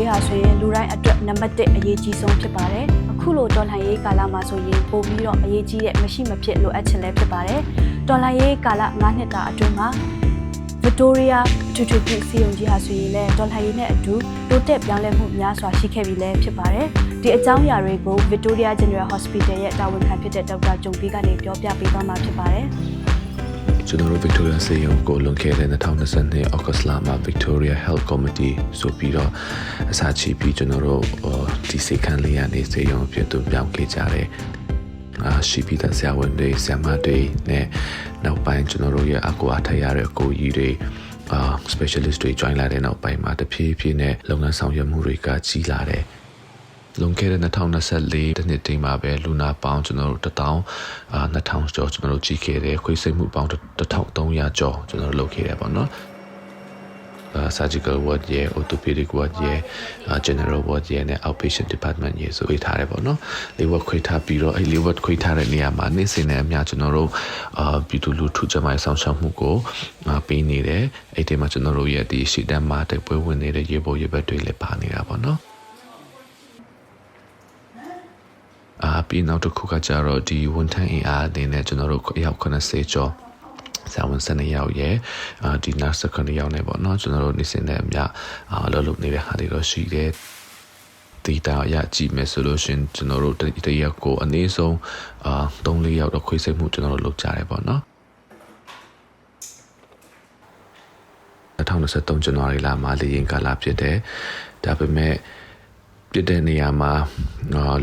ဟာဆိုရင်လူတိုင်းအတွက်နံပါတ်1အရေးကြီးဆုံးဖြစ်ပါတယ်အခုလိုတော်လှန်ရေးကာလမှာဆိုရင်ပို့ပြီးတော့အရေးကြီးတဲ့မရှိမဖြစ်လိုအပ်ချက်လည်းဖြစ်ပါတယ်တော်လှန်ရေးကာလ9နှစ်တာအတွင်းမှာဗစ်တိုးရီးယားထူထူပြုစီယုံကြီးဟာဆိုရင်လည်းတော်လှန်ရေးနဲ့အတူတိုးတက်ပြောင်းလဲမှုများစွာရှိခဲ့ပြီလည်းဖြစ်ပါတယ်ဒီအကြောင်းအရာတွေကို Victoria General Hospital ရဲ့တာဝန်ခံဖြစ်တဲ့ဒေါက်တာဂျုံပီကနေပြောပြပေးသွားမှာဖြစ်ပါတယ်ကျွန်တော်တို့ Victoria စေယုံကိုလွန်ခဲ့တဲ့2022 August လမှာ Victoria Health Committee ဆိုပြီးတော့အစချီပြီးကျွန်တော်တို့ဒီစေခန်းလေးကနေစေယုံအဖြစ်သူပြောင်းခဲ့ကြတယ်ရှိပြီးတဲ့ဆရာဝန်တွေဆရာမတွေနဲ့နောက်ပိုင်းကျွန်တော်တို့ရဲ့အကူအထရရတဲ့ကိုကြီးတွေspecialist တွေ join လာတဲ့နောက်ပိုင်းမှာတဖြည်းဖြည်းနဲ့လုပ်ငန်းဆောင်ရွက်မှုတွေကကြီးလာတယ်လွန်ခဲ့တဲ့2024တနှစ်တည်းမှာပဲလူနာပေါင်းကျွန်တော်တို့1000ကျော်ကျွန်တော်တို့ကြီးခဲ့တယ်ခွေးစိတ်မှုပေါင်း1300ကျော်ကျွန်တော်တို့လုပ်ခဲ့တယ်ပေါ့နော်surgical ward ရဲ့ orthopedic ward ရဲ့ general ward ရဲ့နဲ့ outpatient department ရဲ့ဆိုပေးထားတယ်ပေါ့နော်လေဝတ်ခွေထားပြီးတော့လေဝတ်ခွေထားတဲ့နေရာမှာနေ့စဉ်နဲ့အများကျွန်တော်တို့ပြည်သူလူထုကျန်းမာရေးဆောင်ရှောက်မှုကိုပေးနေတယ်အဲ့ဒီမှာကျွန်တော်တို့ရဲ့ဒီရှေ့တန်းမှာတိုက်ပွဲဝင်နေတဲ့ရေပေါ်ရေဘက်တွေလည်းပါနေတာပေါ့နော်ပြီးနောက်တစ်ခုကကြတော့ဒီဝန်ထမ်းအင်အားအနေနဲ့ကျွန်တော်တို့အယောက်90ကျော်ဆရာဝန်12ယောက်ရဲ့ဒီနတ်စကနေရောက်နေပေါ့နော်ကျွန်တော်တို့နေ့စဉ်နဲ့အများအလုပ်လုပ်နေတဲ့ဟာတွေတော့ရှိတယ်ဒီတာရကြည့်မယ်ဆိုလို့ရှင်ကျွန်တော်တို့တရက်ကိုအနည်းဆုံး3-4ယောက်တော့ခွေးစိတ်မှုကျွန်တော်တို့လုပ်ကြတယ်ပေါ့နော်2023ဇန်နဝါရီလမှာလေရင်ကာလဖြစ်တယ်ဒါပေမဲ့ပြတဲ့နေရာမှာ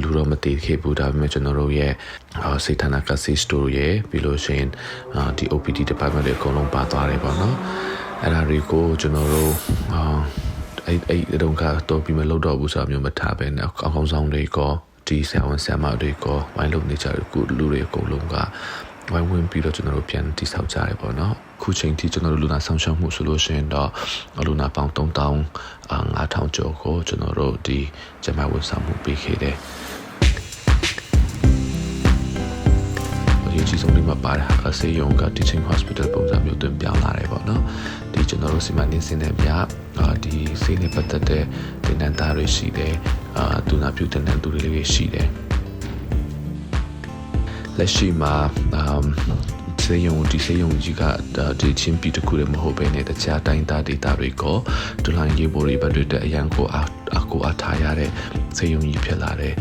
လူတော့မတည်ခဲ့ဘူးဒါပေမဲ့ကျွန်တော်တို့ရဲ့စိတ်ဌာနကစီစတိုရဲ့ပြီးလို့ရှိရင်ဒီ OPD department တွေအကုန်လုံးပါသွားတယ်ပေါ့နော်အဲ့ဒါတွေကိုကျွန်တော်တို့အဲ့တုန်းကတော့ပြီးမလုပ်တော့ဘူးဆိုတာမျိုးမထားပဲနဲ့အကောင်းဆုံးတွေကဒီဆရာဝန်ဆရာမတွေကဝိုင်းလုပ်နေကြတယ်ခုလူတွေအကုန်လုံးကဝိုင်းဝင်ပြီးတော့ကျွန်တော်တို့ပြန်တိဆောက်ကြတယ်ပေါ့နော်ခုချိန်ထိကျွန်တော်တို့လူနာဆောင်ရှောက်မှုဆိုလို့ရှိရင်တော့လူနာပေါင်း3500ကျော်ကိုကျွန်တော်တို့ဒီကျန်းမာရေးဝန်ဆောင်မှုပေးခဲ့တယ်ဒီချီဆုံးတွေမှာပါတဲ့ဟာဆေးရုံက teaching hospital ပုံစံမျိုးတွင်ပြောင်းလာတယ်ပေါ့နော်ဒီကျွန်တော်တို့စီမံနေစင်တဲ့မြဒီဆေးနဲ့ပတ်သက်တဲ့သင်တန်းသားတွေရှိတယ်သူနာပြုသင်တန်းသူတွေလည်းရှိတယ်လက်ရှိမှာစေယုံကြီးကဒီချင်းပြည်တစ်ခုလည်းမဟုတ်ဘဲနဲ့တခြားတိုင်းသားဒေသတွေကိုဒလိုင်းရေးပေါ်တွေဘက်တွေတဲ့အရန်ကိုအားထားရတဲ့စေယုံကြီးဖြစ်လာတယ်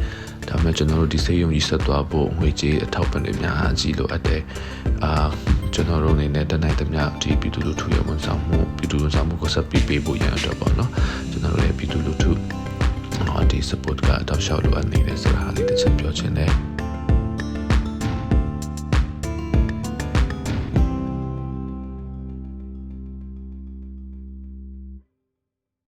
ဒါမှကျွန်တော်တို့ဒီစေယုံကြီးဆက်သွားဖို့ငွေကြေးအထောက်ပံ့တွေများကြီးလိုအပ်တယ်ကျွန်တော်တို့အနေနဲ့တနိုင်သမျှဒီပြည်သူလူထုရဲ့ဝန်ဆောင်မှုကိုဆက်ပြီးပေးဖို့ရတော့ပေါ့နော်ကျွန်တော်တို့ရဲ့ပြည်သူလူထုဒီ support ကတော့ရှောက်လိုအပ်နေတယ်ဆိုတာလေးတစ်ချက်ပြောချင်တယ်